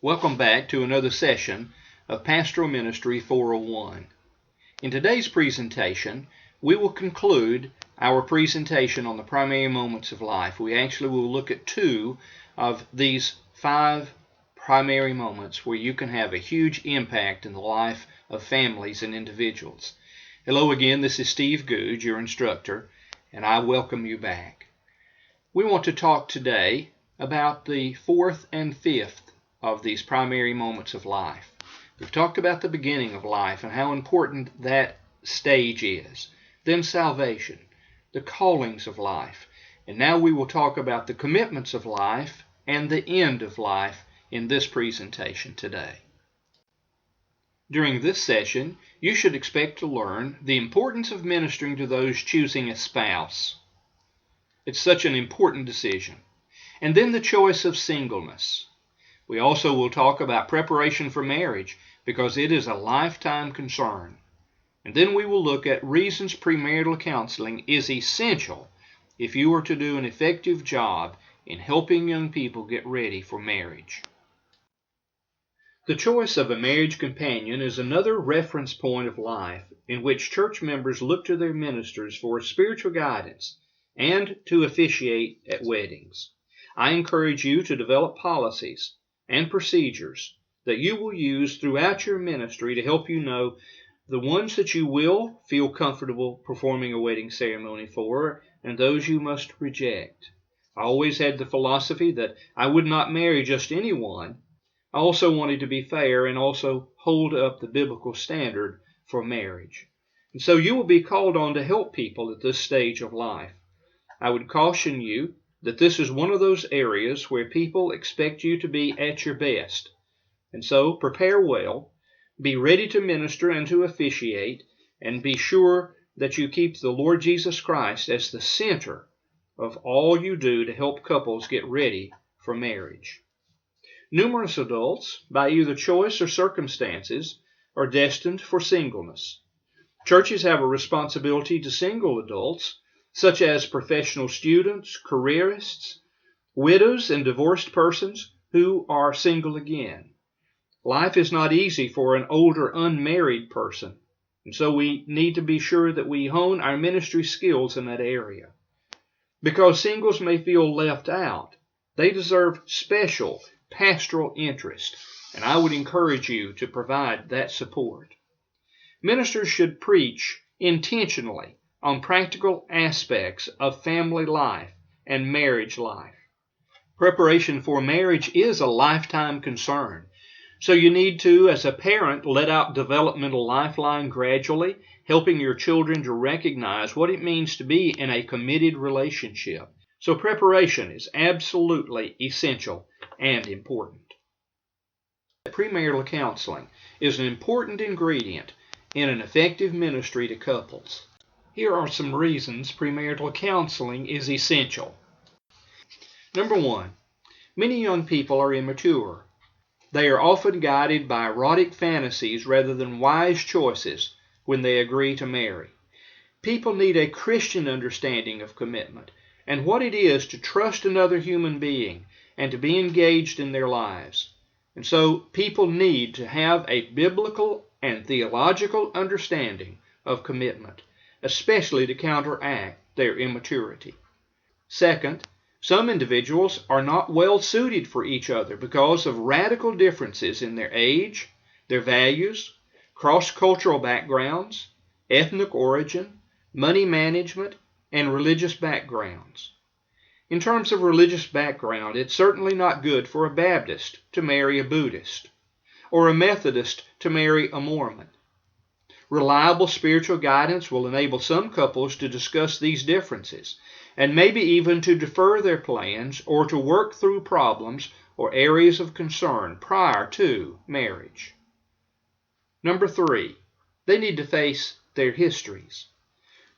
Welcome back to another session of Pastoral Ministry 401. In today's presentation, we will conclude our presentation on the primary moments of life. We actually will look at two of these 5 primary moments where you can have a huge impact in the life of families and individuals. Hello again, this is Steve Goode, your instructor, and I welcome you back. We want to talk today about the 4th and 5th of these primary moments of life. We've talked about the beginning of life and how important that stage is, then salvation, the callings of life, and now we will talk about the commitments of life and the end of life in this presentation today. During this session, you should expect to learn the importance of ministering to those choosing a spouse. It's such an important decision. And then the choice of singleness. We also will talk about preparation for marriage because it is a lifetime concern. And then we will look at reasons premarital counseling is essential if you are to do an effective job in helping young people get ready for marriage. The choice of a marriage companion is another reference point of life in which church members look to their ministers for spiritual guidance and to officiate at weddings. I encourage you to develop policies and procedures that you will use throughout your ministry to help you know the ones that you will feel comfortable performing a wedding ceremony for and those you must reject. I always had the philosophy that I would not marry just anyone. I also wanted to be fair and also hold up the biblical standard for marriage. And so you will be called on to help people at this stage of life. I would caution you that this is one of those areas where people expect you to be at your best. And so prepare well, be ready to minister and to officiate, and be sure that you keep the Lord Jesus Christ as the center of all you do to help couples get ready for marriage. Numerous adults, by either choice or circumstances, are destined for singleness. Churches have a responsibility to single adults, such as professional students, careerists, widows, and divorced persons who are single again. Life is not easy for an older unmarried person, and so we need to be sure that we hone our ministry skills in that area. Because singles may feel left out, they deserve special pastoral interest, and I would encourage you to provide that support. Ministers should preach intentionally on practical aspects of family life and marriage life. Preparation for marriage is a lifetime concern, so you need to, as a parent, let out developmental lifeline gradually, helping your children to recognize what it means to be in a committed relationship. So preparation is absolutely essential and important. Premarital counseling is an important ingredient in an effective ministry to couples. Here are some reasons premarital counseling is essential. Number 1, many young people are immature. They are often guided by erotic fantasies rather than wise choices when they agree to marry. People need a Christian understanding of commitment and what it is to trust another human being and to be engaged in their lives. And so people need to have a biblical and theological understanding of commitment, especially to counteract their immaturity. Second, some individuals are not well suited for each other because of radical differences in their age, their values, cross-cultural backgrounds, ethnic origin, money management, and religious backgrounds. In terms of religious background, it's certainly not good for a Baptist to marry a Buddhist, or a Methodist to marry a Mormon. Reliable spiritual guidance will enable some couples to discuss these differences, and maybe even to defer their plans or to work through problems or areas of concern prior to marriage. Number 3, they need to face their histories.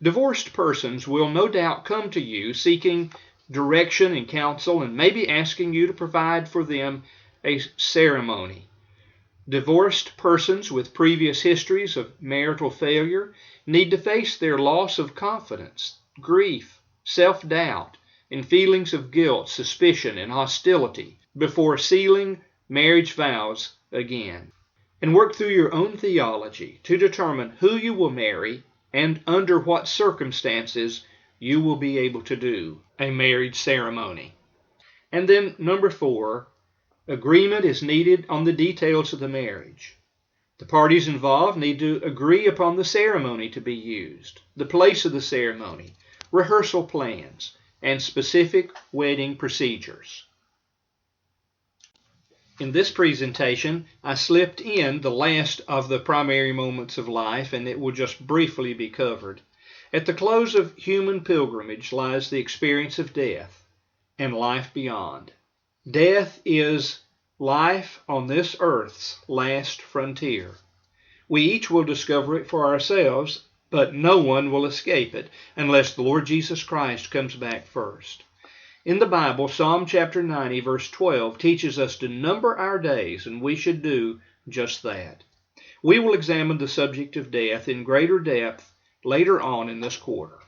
Divorced persons will no doubt come to you seeking direction and counsel and maybe asking you to provide for them a ceremony. Divorced persons with previous histories of marital failure need to face their loss of confidence, grief, self-doubt, and feelings of guilt, suspicion, and hostility before sealing marriage vows again, and work through your own theology to determine who you will marry and under what circumstances you will be able to do a marriage ceremony. And then number 4, agreement is needed on the details of the marriage. The parties involved need to agree upon the ceremony to be used, the place of the ceremony, rehearsal plans, and specific wedding procedures. In this presentation, I slipped in the last of the primary moments of life, and it will just briefly be covered. At the close of human pilgrimage lies the experience of death and life beyond. Death is life on this earth's last frontier. We each will discover it for ourselves, but no one will escape it unless the Lord Jesus Christ comes back first. In the Bible, Psalm chapter 90, verse 12, teaches us to number our days, and we should do just that. We will examine the subject of death in greater depth later on in this quarter.